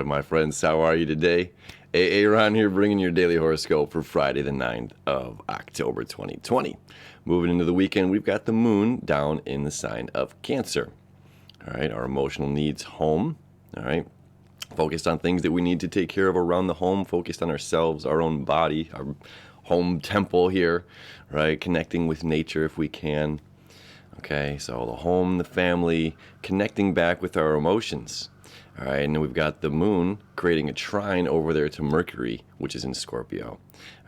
my friends. How are you today? Aaron here, bringing your daily horoscope for Friday, the 9th of October, 2020. Moving into the weekend, we've got the moon down in the sign of Cancer. All right, our emotional needs home. All right, focused on things that we need to take care of around the home, focused on ourselves, our own body, our home temple here, right? Connecting with nature if we can. Okay, so the home, the family, connecting back with our emotions. All right, and then we've got the moon creating a trine over there to Mercury, which is in Scorpio.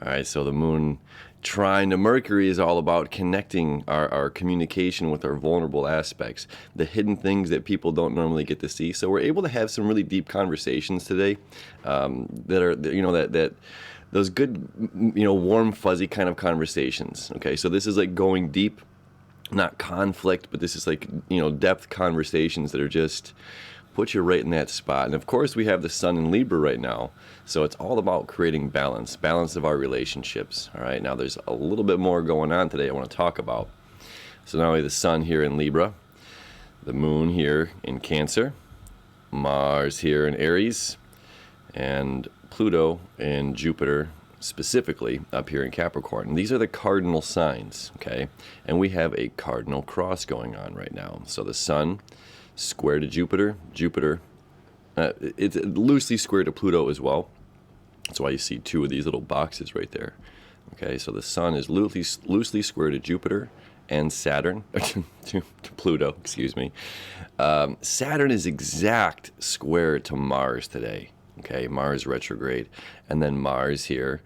All right, so the moon trine to Mercury is all about connecting our communication with our vulnerable aspects, the hidden things that people don't normally get to see. So we're able to have some really deep conversations today that are, that those good, warm, fuzzy kind of conversations. Okay, so this is like going deep, not conflict, but this is like, depth conversations that are just put you right in that spot. And of course, we have the sun in Libra right now. So it's all about creating balance of our relationships. All right, now there's a little bit more going on today I want to talk about. So not only the sun here in Libra, the moon here in Cancer, Mars here in Aries, and Pluto and Jupiter specifically up here in Capricorn. And these are the cardinal signs, okay? And we have a cardinal cross going on right now. So the sun square to Jupiter, it's loosely square to Pluto as well. That's why you see two of these little boxes right there. Okay, so the sun is loosely square to Jupiter and Saturn, to Pluto, excuse me. Saturn is exact square to Mars today. Okay, Mars retrograde, and then Mars here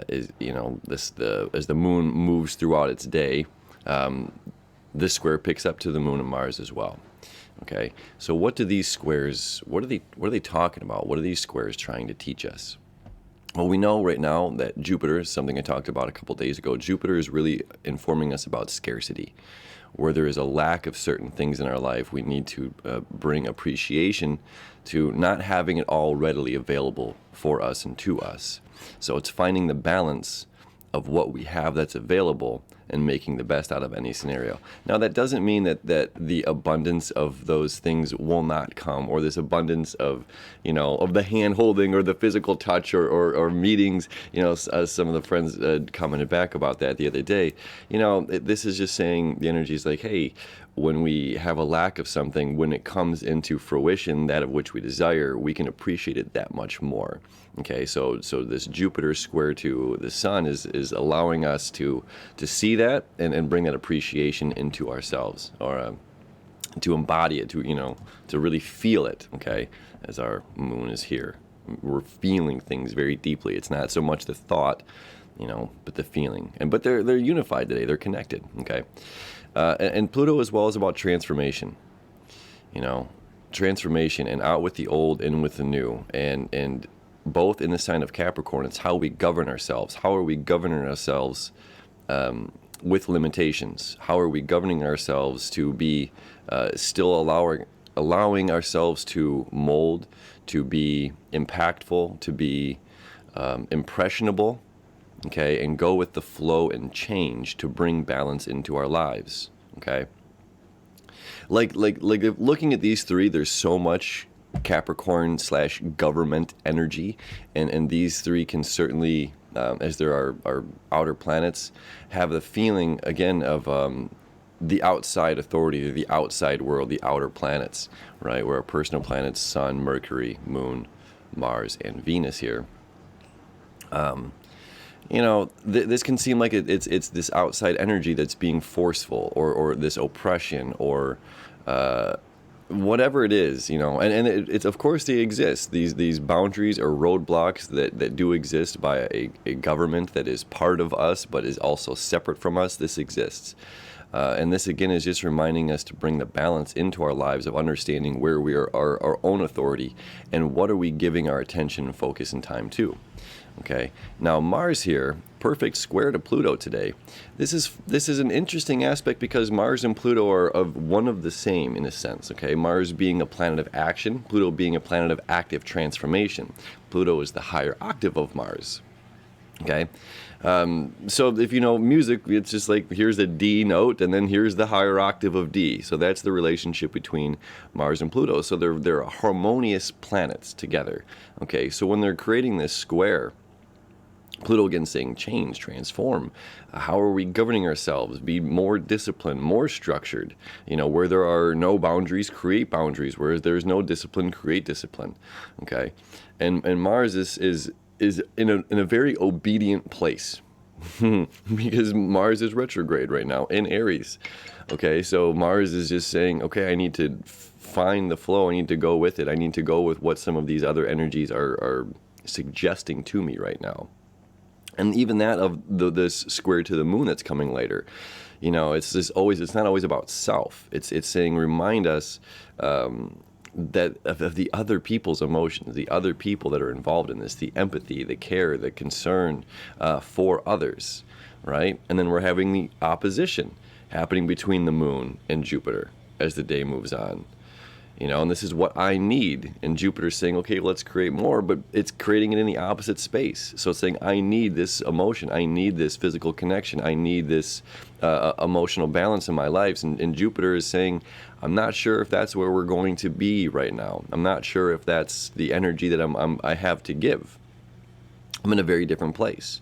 is, as the moon moves throughout its day, this square picks up to the moon and Mars as well. Okay, so what do these squares, what are they talking about? What are these squares trying to teach us? Well, we know right now that Jupiter is something I talked about a couple days ago. Jupiter is really informing us about scarcity. Where there is a lack of certain things in our life, we need to bring appreciation to not having it all readily available for us and to us. So it's finding the balance of what we have that's available and making the best out of any scenario. Now, that doesn't mean that the abundance of those things will not come, or this abundance of, of the hand holding or the physical touch or meetings. Some of the friends commented back about that the other day. This is just saying the energy is like, hey, when we have a lack of something, when it comes into fruition, that of which we desire, we can appreciate it that much more. Okay, so this Jupiter square to the sun is allowing us to see that and bring that appreciation into ourselves, or to embody it, to really feel it. Okay, as our moon is here, we're feeling things very deeply. It's not so much the thought, but the feeling. But they're unified today. They're connected. Okay, and Pluto as well is about transformation. Transformation, and out with the old, in with the new, and both in the sign of Capricorn, it's how we govern ourselves. How are we governing ourselves with limitations? How are we governing ourselves to be still allowing ourselves to mold, to be impactful, to be impressionable, okay, and go with the flow and change to bring balance into our lives, okay? Like looking at these three, there's so much Capricorn / government energy, and these three can certainly, as there are outer planets, have the feeling again of the outside authority, the outside world, the outer planets, right? Where our personal planets, Sun, Mercury, Moon, Mars, and Venus here. This can seem like it's this outside energy that's being forceful, or this oppression, or whatever it is, and it's of course they exist. These boundaries or roadblocks that do exist by a government that is part of us but is also separate from us. This exists. And this again is just reminding us to bring the balance into our lives of understanding where we are our own authority and what are we giving our attention, focus, and time to. Okay, now Mars here, perfect square to Pluto today. This is an interesting aspect because Mars and Pluto are of one of the same in a sense. Okay, Mars being a planet of action, Pluto being a planet of active transformation. Pluto is the higher octave of Mars. Okay. So if you know music, it's just like here's a D note and then here's the higher octave of D. So that's the relationship between Mars and Pluto. So they're harmonious planets together. Okay. So when they're creating this square, Pluto again saying change, transform. How are we governing ourselves? Be more disciplined, more structured. You know, where there are no boundaries, create boundaries. Where there's no discipline, create discipline. Okay, and Mars is in a very obedient place because Mars is retrograde right now in Aries. Okay, so Mars is just saying, okay, I need to find the flow. I need to go with it. I need to go with what some of these other energies are suggesting to me right now. And even that of this square to the moon that's coming later, you know, it's not always about self. It's saying remind us that of the other people's emotions, the other people that are involved in this, the empathy, the care, the concern for others, right? And then we're having the opposition happening between the moon and Jupiter as the day moves on. You know, and this is what I need. And Jupiter's saying, okay, let's create more, but it's creating it in the opposite space. So it's saying, I need this emotion. I need this physical connection. I need this emotional balance in my life. And Jupiter is saying, I'm not sure if that's where we're going to be right now. I'm not sure if that's the energy that I have to give. I'm in a very different place.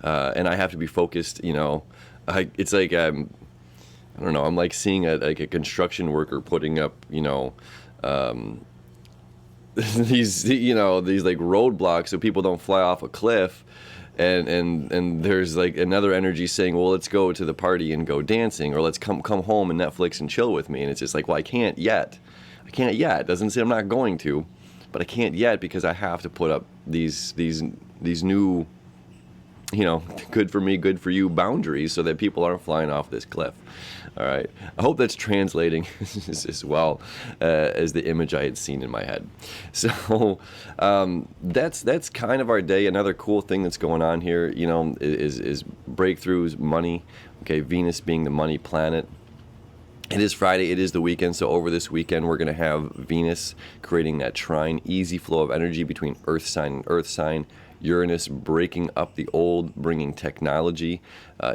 And I have to be focused, you know. It's like I don't know. I'm like seeing a construction worker putting up, you know, these like roadblocks so people don't fly off a cliff, and there's like another energy saying, well, let's go to the party and go dancing, or let's come home and Netflix and chill with me. And it's just like, well, I can't yet. It doesn't say I'm not going to, but I can't yet because I have to put up these new, you know, good for me, good for you boundaries so that people aren't flying off this cliff. All right. I hope that's translating as well as the image I had seen in my head. So that's kind of our day. Another cool thing that's going on here, you know, is breakthroughs, money. Okay, Venus being the money planet. It is Friday, it is the weekend, so over this weekend we're going to have Venus creating that trine, easy flow of energy between Earth sign and Earth sign. Uranus breaking up the old, bringing technology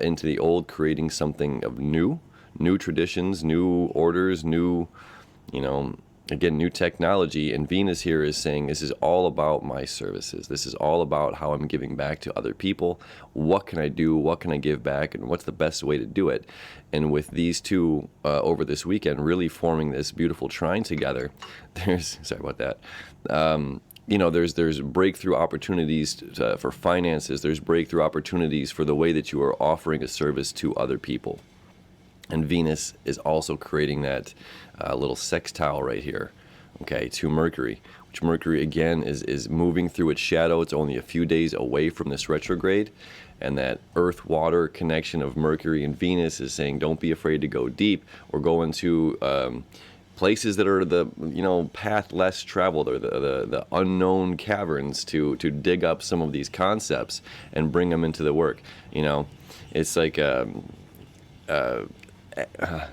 into the old, creating something of new traditions, new orders, new, you know, again, new technology. And Venus here is saying this is all about my services. This is all about how I'm giving back to other people. What can I do? What can I give back? And what's the best way to do it? And with these two over this weekend really forming this beautiful trine together, sorry about that. You know, there's breakthrough opportunities for finances. There's breakthrough opportunities for the way that you are offering a service to other people. And Venus is also creating that little sextile right here, okay, to Mercury, which Mercury, again, is moving through its shadow. It's only a few days away from this retrograde. And that earth-water connection of Mercury and Venus is saying, don't be afraid to go deep or go into places that are the, you know, path less traveled, or the unknown caverns to dig up some of these concepts and bring them into the work. You know, it's like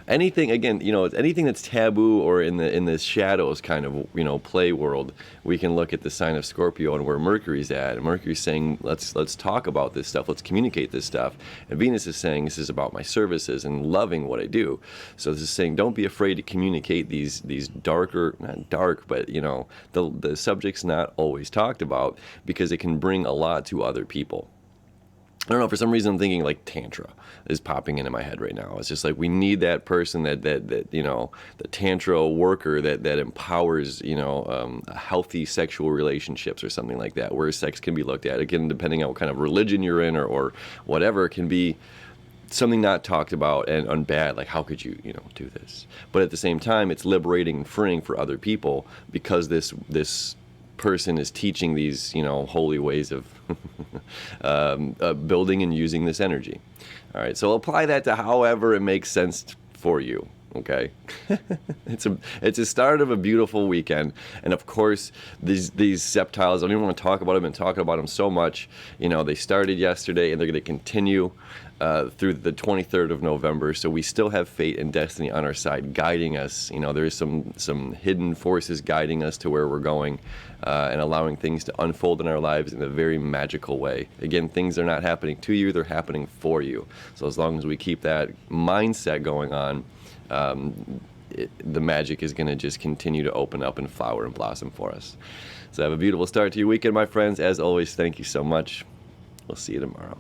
anything, again, you know, anything that's taboo or in the shadows kind of, you know, play world, we can look at the sign of Scorpio and where Mercury's at. And Mercury's saying, let's talk about this stuff, let's communicate this stuff. And Venus is saying, this is about my services and loving what I do. So this is saying, don't be afraid to communicate these darker, not dark, but, you know, the subject's not always talked about, because it can bring a lot to other people. I don't know, for some reason I'm thinking like Tantra is popping into my head right now. It's just like we need that person that you know, the Tantra worker that empowers, you know, healthy sexual relationships or something like that, where sex can be looked at, again, depending on what kind of religion you're in or whatever, it can be something not talked about and bad, like how could you, you know, do this? But at the same time, it's liberating and freeing for other people, because this person is teaching these, you know, holy ways of building and using this energy. All right, so apply that to however it makes sense for you. Okay, it's a start of a beautiful weekend, and of course these septiles, I don't even want to talk about them. I've been talking about them so much. You know, they started yesterday and they're going to continue. through the 23rd of November. So we still have fate and destiny on our side, guiding us. You know, there's some hidden forces guiding us to where we're going, and allowing things to unfold in our lives in a very magical way. Again, things are not happening to you, they're happening for you. So as long as we keep that mindset going on, the magic is going to just continue to open up and flower and blossom for us. So have a beautiful start to your weekend, my friends. As always, thank you so much. We'll see you tomorrow.